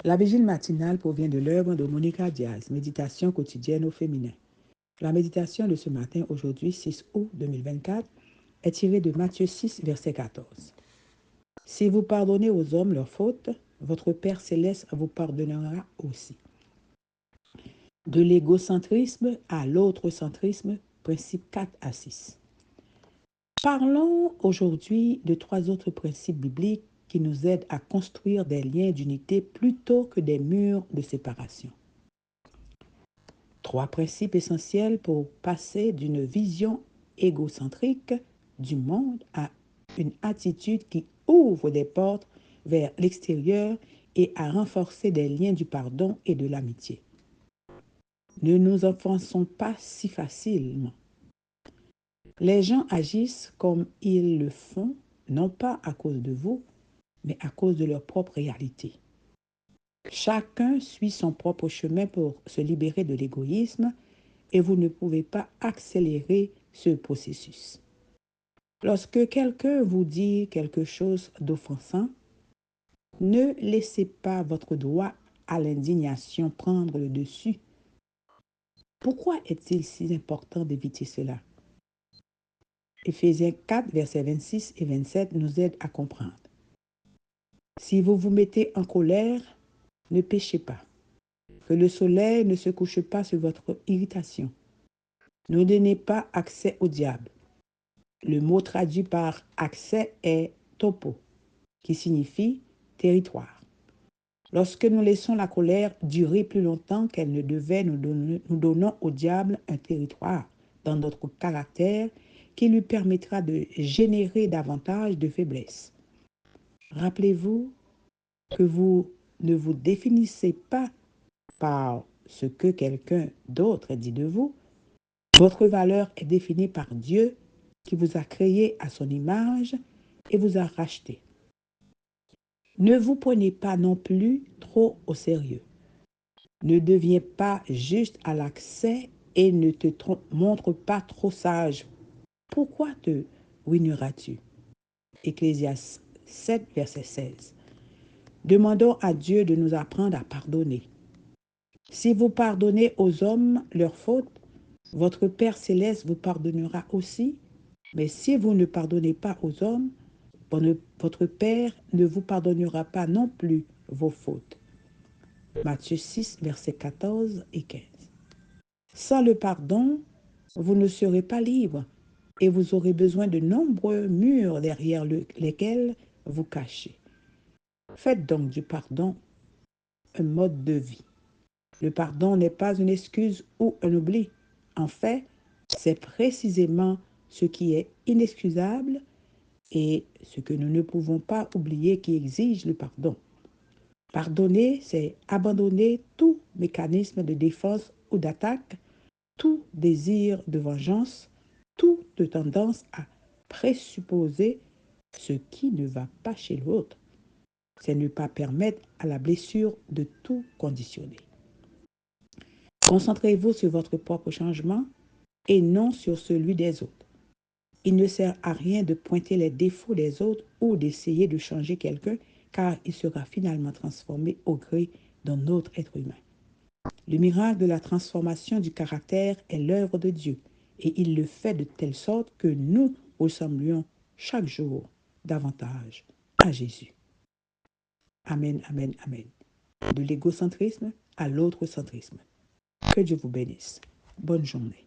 La vigile matinale provient de l'œuvre de Monica Diaz, Méditation quotidienne au féminin. La méditation de ce matin, aujourd'hui 6 août 2024, est tirée de Matthieu 6, verset 14. Si vous pardonnez aux hommes leurs fautes, votre Père céleste vous pardonnera aussi. De l'égocentrisme à l'autre-centrisme, principe 4 à 6. Parlons aujourd'hui de 3 autres principes bibliques qui nous aident à construire des liens d'unité plutôt que des murs de séparation. 3 principes essentiels pour passer d'une vision égocentrique du monde à une attitude qui ouvre des portes vers l'extérieur et à renforcer des liens du pardon et de l'amitié. Ne nous offensons pas si facilement. Les gens agissent comme ils le font, non pas à cause de vous, mais à cause de leur propre réalité. Chacun suit son propre chemin pour se libérer de l'égoïsme et vous ne pouvez pas accélérer ce processus. Lorsque quelqu'un vous dit quelque chose d'offensant, ne laissez pas votre droit à l'indignation prendre le dessus. Pourquoi est-il si important d'éviter cela? Éphésiens 4, versets 26 et 27 nous aident à comprendre. Si vous vous mettez en colère, ne péchez pas. Que le soleil ne se couche pas sur votre irritation. Ne donnez pas accès au diable. Le mot traduit par accès est topo, qui signifie territoire. Lorsque nous laissons la colère durer plus longtemps qu'elle ne devait, nous donnons au diable un territoire dans notre caractère qui lui permettra de générer davantage de faiblesse. Rappelez-vous que vous ne vous définissez pas par ce que quelqu'un d'autre dit de vous. Votre valeur est définie par Dieu qui vous a créé à son image et vous a racheté. Ne vous prenez pas non plus trop au sérieux. Ne deviens pas juste à l'accès et ne te montre pas trop sage. Pourquoi te ruineras-tu? Ecclésiaste 7, verset 16. Demandons à Dieu de nous apprendre à pardonner. Si vous pardonnez aux hommes leurs fautes, votre Père céleste vous pardonnera aussi. Mais si vous ne pardonnez pas aux hommes, votre Père ne vous pardonnera pas non plus vos fautes. Matthieu 6, versets 14 et 15. Sans le pardon, vous ne serez pas libre et vous aurez besoin de nombreux murs derrière lesquels vous cachez. Faites donc du pardon un mode de vie. Le pardon n'est pas une excuse ou un oubli. En fait, c'est précisément ce qui est inexcusable et ce que nous ne pouvons pas oublier qui exige le pardon. Pardonner, c'est abandonner tout mécanisme de défense ou d'attaque, tout désir de vengeance, toute tendance à présupposer ce qui ne va pas chez l'autre. C'est ne pas permettre à la blessure de tout conditionner. Concentrez-vous sur votre propre changement et non sur celui des autres. Il ne sert à rien de pointer les défauts des autres ou d'essayer de changer quelqu'un car il sera finalement transformé au gré d'un autre être humain. Le miracle de la transformation du caractère est l'œuvre de Dieu et il le fait de telle sorte que nous ressemblions chaque jour davantage à Jésus. Amen, amen, amen. De l'égocentrisme à l'autre-centrisme. Que Dieu vous bénisse. Bonne journée.